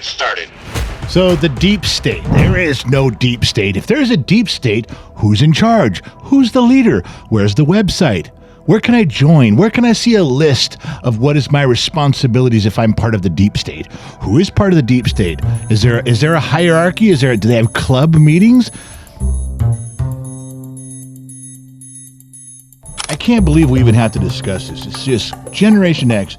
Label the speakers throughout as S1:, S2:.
S1: started.
S2: So the deep state. There is no deep state. If there's a deep state, who's in charge? Who's the leader? Where's the website? Where can I join? Where can I see a list of what is my responsibilities if I'm part of the deep state? Who is part of the deep state? Is there a hierarchy? Do they have club meetings? I can't believe we even have to discuss this. It's just Generation X.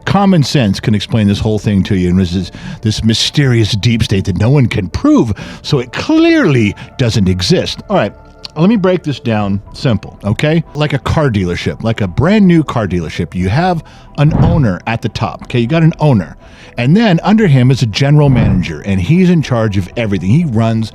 S2: Common sense can explain this whole thing to you, and this mysterious deep state that no one can prove, so it clearly doesn't exist. All right, let me break this down simple, okay? Like a car dealership, like a brand new car dealership, you have an owner at the top, okay? You got an owner, and then under him is a general manager, and he's in charge of everything. He runs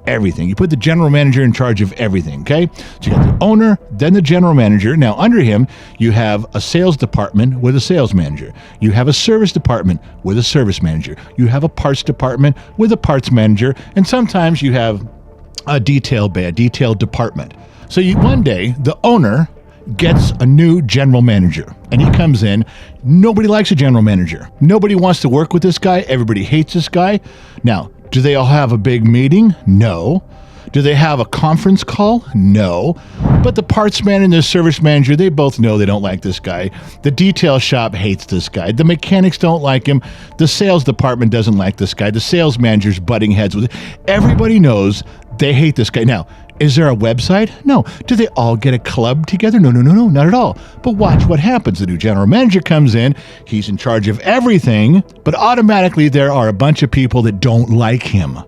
S2: everything. You put the general manager in charge of everything, okay? So you got the owner, then the general manager. Now under him, you have a sales department with a sales manager. You have a service department with a service manager. You have a parts department with a parts manager. And sometimes you have a detail department. So one day, the owner gets a new general manager, and he comes in. Nobody likes a general manager. Nobody wants to work with this guy. Everybody hates this guy. Now, do they all have a big meeting? No. Do they have a conference call? No. But the parts man and the service manager, they both know they don't like this guy. The detail shop hates this guy. The mechanics don't like him. The sales department doesn't like this guy. The sales manager's butting heads with it. Everybody knows they hate this guy. Now, is there a website? No. Do they all get a club together? No, not at all. But watch what happens. The new general manager comes in. He's in charge of everything, but automatically there are a bunch of people that don't like him.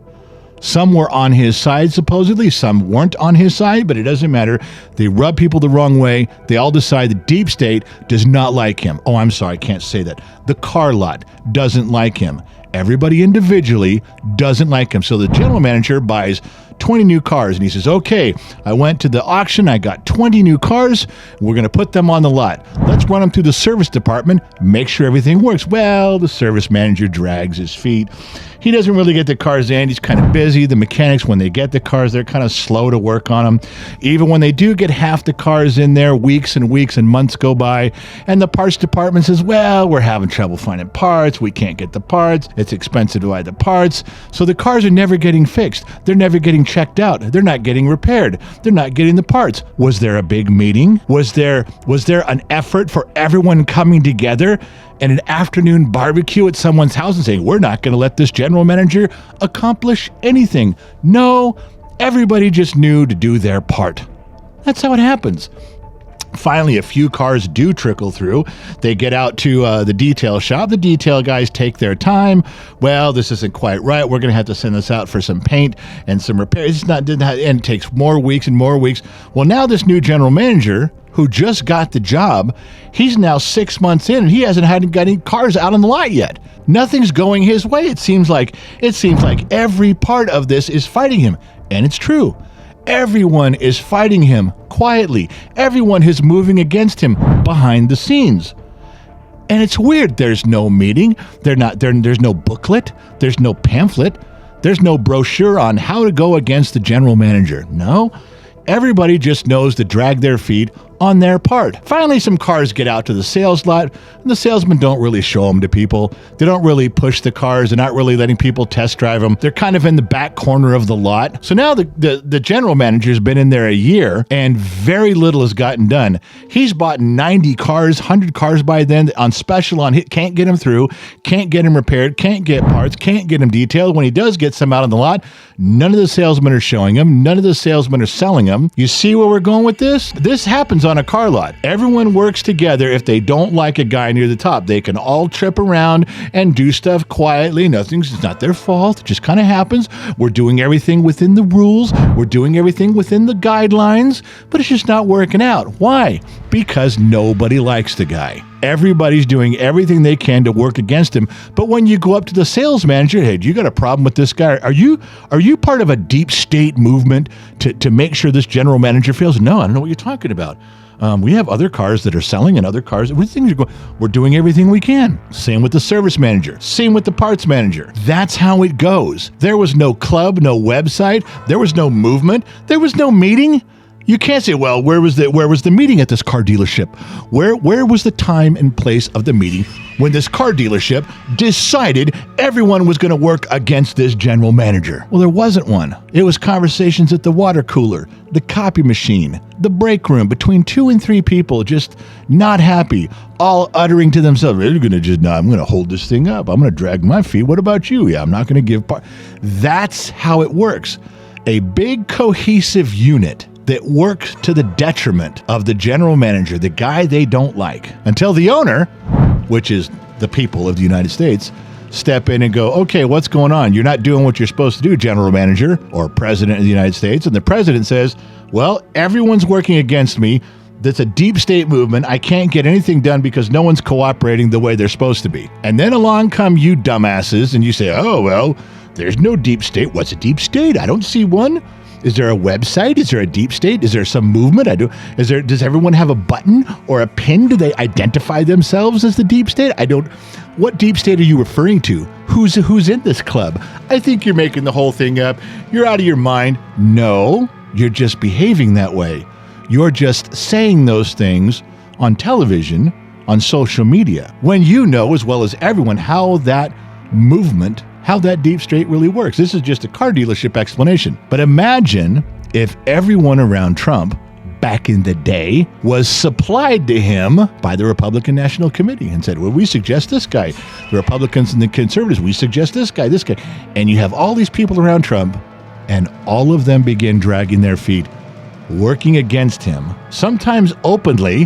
S2: Some were on his side, supposedly. Some weren't on his side, but it doesn't matter. They rub people the wrong way. They all decide the deep state does not like him. Oh, I'm sorry, I can't say that. The car lot doesn't like him. Everybody individually doesn't like him. So the general manager buys 20 new cars, and he says, okay, I went to the auction, I got 20 new cars, we're going to put them on the lot. Let's run them through the service department, make sure everything works. Well, the service manager drags his feet. He doesn't really get the cars in. He's kind of busy. The mechanics, when they get the cars, they're kind of slow to work on them. Even when they do get half the cars in there, weeks and weeks and months go by, and the parts department says, well, we're having trouble finding parts. We can't get the parts. It's expensive to buy the parts. So the cars are never getting fixed. They're never getting checked out. They're not getting repaired. They're not getting the parts. Was there a big meeting? Was there an effort for everyone coming together and an afternoon barbecue at someone's house and saying, we're not going to let this general manager accomplish anything? No, everybody just knew to do their part. That's how it happens. Finally, a few cars do trickle through. They get out to the detail shop. The detail guys take their time. Well, this isn't quite right. We're going to have to send this out for some paint and some repairs. And it takes more weeks and more weeks. Well, now this new general manager, who just got the job, he's now 6 months in, and he hasn't got any cars out on the lot yet. Nothing's going his way. It seems like every part of this is fighting him, and it's true. Everyone is fighting him quietly. Everyone is moving against him behind the scenes. And it's weird. There's no meeting. There's no booklet. There's no pamphlet. There's no brochure on how to go against the general manager. No. Everybody just knows to drag their feet on their part. Finally, some cars get out to the sales lot, and the salesmen don't really show them to people. They don't really push the cars. They're not really letting people test drive them. They're kind of in the back corner of the lot. So now the general manager's been in there a year, and very little has gotten done. He's bought 90 cars, 100 cars by then on special on hit. Can't get them through, can't get them repaired, can't get parts, can't get them detailed. When he does get some out on the lot, none of the salesmen are showing them. None of the salesmen are selling them. You see where we're going with this? This happens on a car lot. Everyone works together. If they don't like a guy near the top, they can all trip around and do stuff quietly. It's not their fault. It just kind of happens. We're doing everything within the rules. We're doing everything within the guidelines, but it's just not working out. Why? Because nobody likes the guy. Everybody's doing everything they can to work against him. But when you go up to the sales manager, hey, do you got a problem with this guy? Are you part of a deep state movement to make sure this general manager fails? No, I don't know what you're talking about. We have other cars that are selling and other cars. We're doing everything we can. Same with the service manager. Same with the parts manager. That's how it goes. There was no club, no website. There was no movement. There was no meeting. You can't say, well, where was the meeting at this car dealership? Where was the time and place of the meeting when this car dealership decided everyone was going to work against this general manager? Well, there wasn't one. It was conversations at the water cooler, the copy machine, the break room, between 2 and 3 people just not happy, all uttering to themselves, I'm going to hold this thing up. I'm going to drag my feet. What about you? Yeah, I'm not going to give part. That's how it works. A big cohesive unit that works to the detriment of the general manager, the guy they don't like, until the owner, which is the people of the United States, step in and go, okay, what's going on? You're not doing what you're supposed to do, general manager or president of the United States. And the president says, well, everyone's working against me. That's a deep state movement. I can't get anything done because no one's cooperating the way they're supposed to be. And then along come you dumbasses and you say, oh, well, there's no deep state. What's a deep state? I don't see one. Is there a website? Is there a deep state? Is there some movement? Does everyone have a button or a pin? Do they identify themselves as the deep state? What deep state are you referring to? Who's in this club? I think you're making the whole thing up. You're out of your mind. No, you're just behaving that way. You're just saying those things on television, on social media, when you know as well as everyone how that movement, how that deep state really works. This is just a car dealership explanation. But imagine if everyone around Trump back in the day was supplied to him by the Republican National Committee and said, well, we suggest this guy. The Republicans and the conservatives, we suggest this guy. And you have all these people around Trump, and all of them begin dragging their feet, working against him, sometimes openly,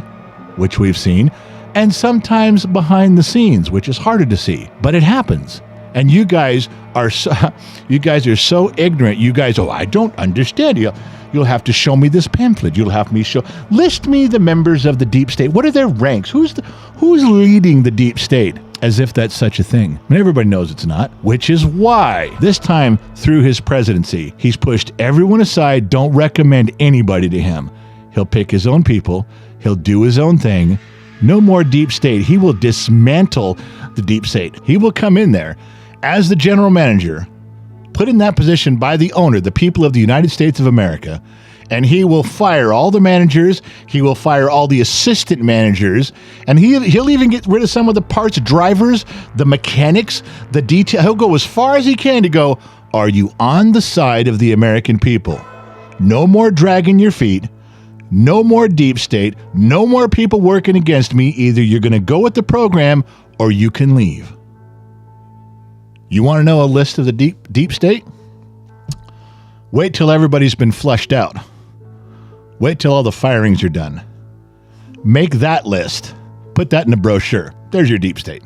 S2: which we've seen, and sometimes behind the scenes, which is harder to see. But it happens. And you guys are so ignorant. You guys, I don't understand. You'll have to show me this pamphlet. List me the members of the deep state. What are their ranks? Who's leading the deep state? As if that's such a thing. I mean, everybody knows it's not, which is why this time through his presidency, he's pushed everyone aside, don't recommend anybody to him. He'll pick his own people. He'll do his own thing. No more deep state. He will dismantle the deep state. He will come in there as the general manager, put in that position by the owner, the people of the United States of America, and he will fire all the managers, he will fire all the assistant managers, and he'll even get rid of some of the parts drivers, the mechanics, the detail. He'll go as far as he can to go, are you on the side of the American people? No more dragging your feet, no more deep state, no more people working against me. Either you're going to go with the program or you can leave. You want to know a list of the deep state? Wait till everybody's been flushed out. Wait till all the firings are done. Make that list. Put that in a brochure. There's your deep state.